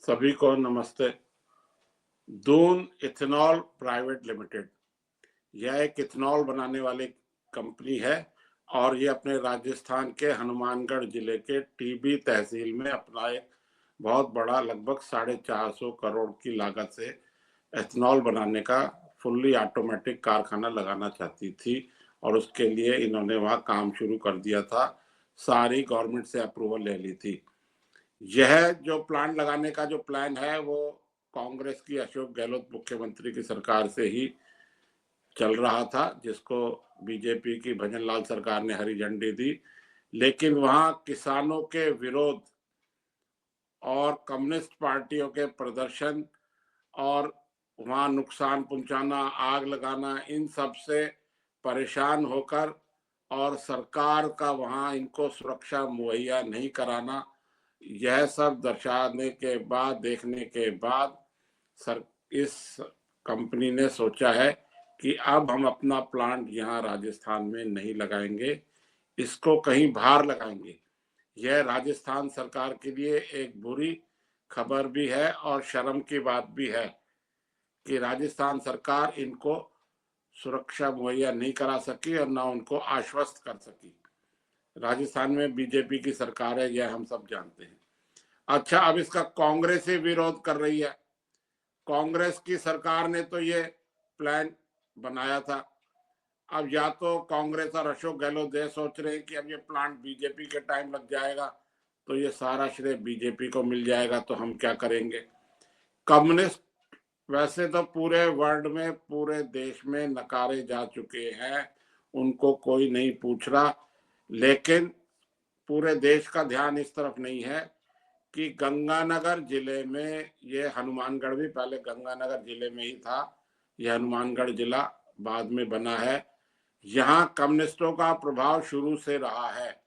सभी को नमस्ते। दून इथेनॉल प्राइवेट लिमिटेड यह एक इथेनॉल बनाने वाली कंपनी है और ये अपने राजस्थान के हनुमानगढ़ जिले के टीबी तहसील में अपना एक बहुत बड़ा लगभग 450 करोड़ की लागत से इथेनॉल बनाने का फुल्ली ऑटोमेटिक कारखाना लगाना चाहती थी और उसके लिए इन्होंने वहाँ काम शुरू कर दिया था। सारी गवर्नमेंट से अप्रूवल ले ली थी। यह जो प्लांट लगाने का जो प्लान है वो कांग्रेस की अशोक गहलोत मुख्यमंत्री की सरकार से ही चल रहा था, जिसको बीजेपी की भजन लाल सरकार ने हरी झंडी दी। लेकिन वहां किसानों के विरोध और कम्युनिस्ट पार्टियों के प्रदर्शन और वहां नुकसान पहुंचाना, आग लगाना, इन सब से परेशान होकर और सरकार का वहां इनको सुरक्षा मुहैया नहीं कराना, यह सब दर्शाने के बाद, देखने के बाद इस कंपनी ने सोचा है कि अब हम अपना प्लांट यहाँ राजस्थान में नहीं लगाएंगे, इसको कहीं बाहर लगाएंगे। यह राजस्थान सरकार के लिए एक बुरी खबर भी है और शर्म की बात भी है कि राजस्थान सरकार इनको सुरक्षा मुहैया नहीं करा सकी और ना उनको आश्वस्त कर सकी। राजस्थान में बीजेपी की सरकार है, यह हम सब जानते हैं। अच्छा, अब इसका कांग्रेस ही विरोध कर रही है। कांग्रेस की सरकार ने तो ये प्लान बनाया था। अब या तो कांग्रेस और अशोक गहलोत ये सोच रहे हैं कि अब ये प्लांट बीजेपी के टाइम लग जाएगा तो ये सारा श्रेय बीजेपी को मिल जाएगा, तो हम क्या करेंगे। कम्युनिस्ट वैसे तो पूरे वर्ल्ड में, पूरे देश में नकारे जा चुके हैं, उनको कोई नहीं पूछ रहा, लेकिन पूरे देश का ध्यान इस तरफ नहीं है कि गंगानगर जिले में, ये हनुमानगढ़ भी पहले गंगानगर जिले में ही था, यह हनुमानगढ़ जिला बाद में बना है। यहाँ कम्युनिस्टों का प्रभाव शुरू से रहा है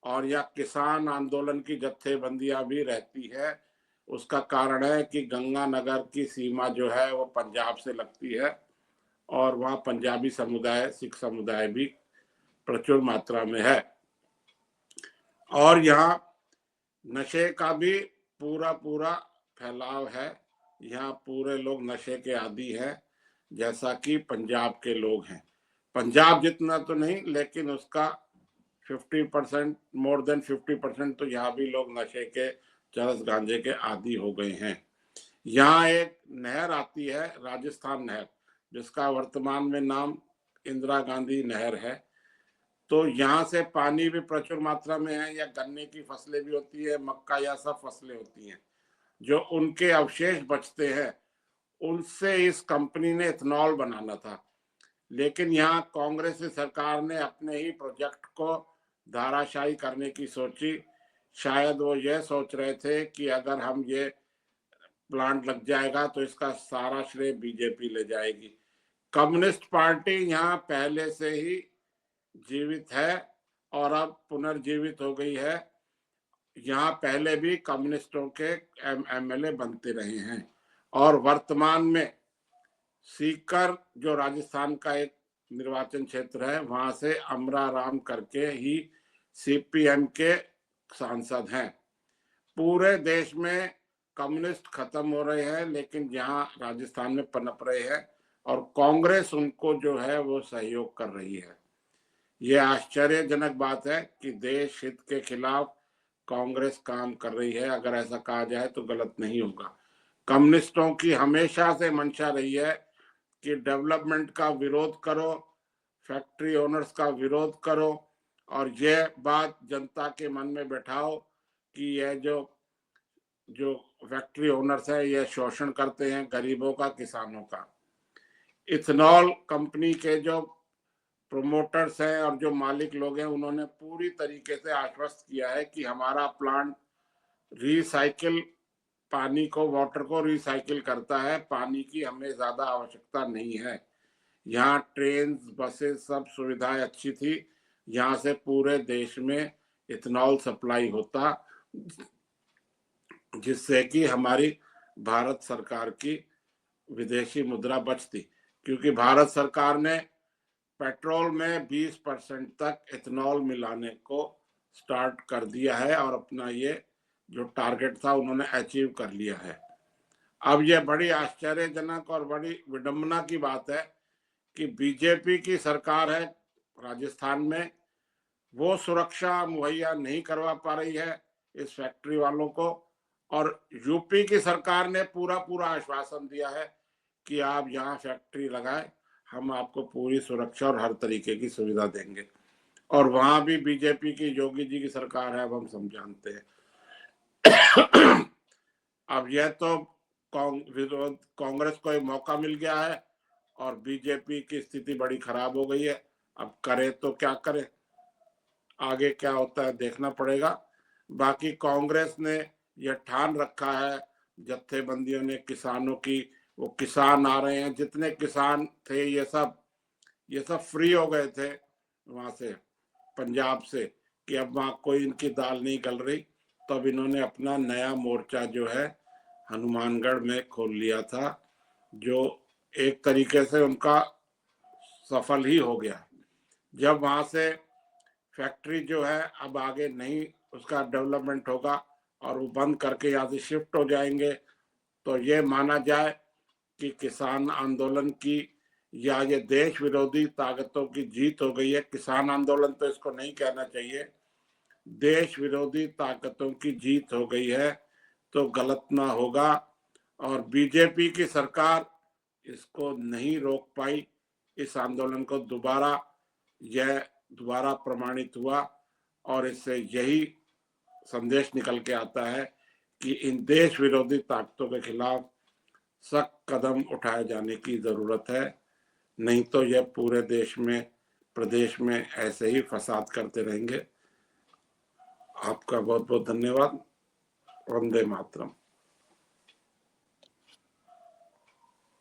और यह किसान आंदोलन की जत्थेबंदियां भी रहती है। उसका कारण है कि गंगानगर की सीमा जो है वो पंजाब से लगती है और वहाँ पंजाबी समुदाय, सिख समुदाय भी प्रचुर मात्रा में है और यहाँ नशे का भी पूरा पूरा फैलाव है। यहाँ पूरे लोग नशे के आदी हैं, जैसा कि पंजाब के लोग हैं। पंजाब जितना तो नहीं, लेकिन उसका 50%, मोर देन 50% तो यहाँ भी लोग नशे के, चरस गांजे के आदी हो गए हैं। यहाँ एक नहर आती है, राजस्थान नहर, जिसका वर्तमान में नाम इंदिरा गांधी नहर है। तो यहाँ से पानी भी प्रचुर मात्रा में है। या गन्ने की फसलें भी होती है, मक्का, या सब फसलें होती हैं। जो उनके अवशेष बचते हैं उनसे इस कंपनी ने इथेनॉल बनाना था, लेकिन यहाँ कांग्रेस सरकार ने अपने ही प्रोजेक्ट को धाराशाही करने की सोची। शायद वो ये सोच रहे थे कि अगर हम ये प्लांट लग जाएगा तो इसका सारा श्रेय बीजेपी ले जाएगी। कम्युनिस्ट पार्टी यहाँ पहले से ही जीवित है और अब पुनर्जीवित हो गई है। यहाँ पहले भी कम्युनिस्टों के एमएलए बनते रहे हैं और वर्तमान में सीकर, जो राजस्थान का एक निर्वाचन क्षेत्र है, वहां से अमरा राम करके ही सीपीएम के सांसद हैं। पूरे देश में कम्युनिस्ट खत्म हो रहे हैं, लेकिन यहाँ राजस्थान में पनप रहे हैं और कांग्रेस उनको जो है वो सहयोग कर रही है। ये आश्चर्यजनक बात है कि देश हित के खिलाफ कांग्रेस काम कर रही है। अगर ऐसा कहा जाए तो गलत नहीं होगा। कम्युनिस्टों की हमेशा से मंशा रही है कि डेवलपमेंट का विरोध करो, फैक्ट्री ओनर्स का विरोध करो और ये बात जनता के मन में बैठाओ कि यह जो फैक्ट्री ओनर्स है यह शोषण करते हैं गरीबों का, किसानों का। इथेनॉल कंपनी के जो प्रोमोटर्स हैं और जो मालिक लोग हैं, उन्होंने पूरी तरीके से आश्वस्त किया है कि हमारा प्लांट रिसाइकिल, पानी को, वाटर को रिसाइकिल करता है, पानी की हमें ज़्यादा आवश्यकता नहीं है। यहाँ ट्रेन, बसेस, सब सुविधाएं अच्छी थी। यहाँ से पूरे देश में इथेनॉल सप्लाई होता, जिससे कि हमारी भारत सरकार की विदेशी मुद्रा बचती, क्योंकि भारत सरकार ने पेट्रोल में 20% तक इथेनॉल मिलाने को स्टार्ट कर दिया है और अपना ये जो टारगेट था उन्होंने अचीव कर लिया है। अब यह बड़ी आश्चर्यजनक और बड़ी विडंबना की बात है कि बीजेपी की सरकार है राजस्थान में, वो सुरक्षा मुहैया नहीं करवा पा रही है इस फैक्ट्री वालों को, और यूपी की सरकार ने पूरा पूरा आश्वासन दिया है कि आप यहाँ फैक्ट्री लगाए, हम आपको पूरी सुरक्षा और हर तरीके की सुविधा देंगे। और वहां भी बीजेपी की योगी जी की सरकार है, अब हम सब जानते हैं। अब यह तो कांग्रेस को एक मौका मिल गया है और बीजेपी की स्थिति बड़ी खराब हो गई है। अब करे तो क्या करे, आगे क्या होता है देखना पड़ेगा। बाकी कांग्रेस ने यह ठान रखा है, जत्थेबंदियों ने किसानों की, वो किसान आ रहे हैं, जितने किसान थे ये सब फ्री हो गए थे वहां से, पंजाब से, कि अब वहां कोई इनकी दाल नहीं गल रही। तो अब इन्होंने अपना नया मोर्चा जो है हनुमानगढ़ में खोल लिया था, जो एक तरीके से उनका सफल ही हो गया। जब वहां से फैक्ट्री जो है अब आगे नहीं उसका डेवलपमेंट होगा और वो बंद करके यहाँ से शिफ्ट हो जाएंगे, तो ये माना जाए कि किसान आंदोलन की या ये देश विरोधी ताकतों की जीत हो गई है। किसान आंदोलन तो इसको नहीं कहना चाहिए, देश विरोधी ताकतों की जीत हो गई है, तो गलत ना होगा। और बीजेपी की सरकार इसको नहीं रोक पाई, इस आंदोलन को दोबारा प्रमाणित हुआ, और इससे यही संदेश निकल के आता है कि इन देश विरोधी ताकतों के खिलाफ सख्त कदम उठाए जाने की जरूरत है, नहीं तो यह पूरे देश में, प्रदेश में ऐसे ही फसाद करते रहेंगे। आपका बहुत बहुत धन्यवाद। वंदे मातरम।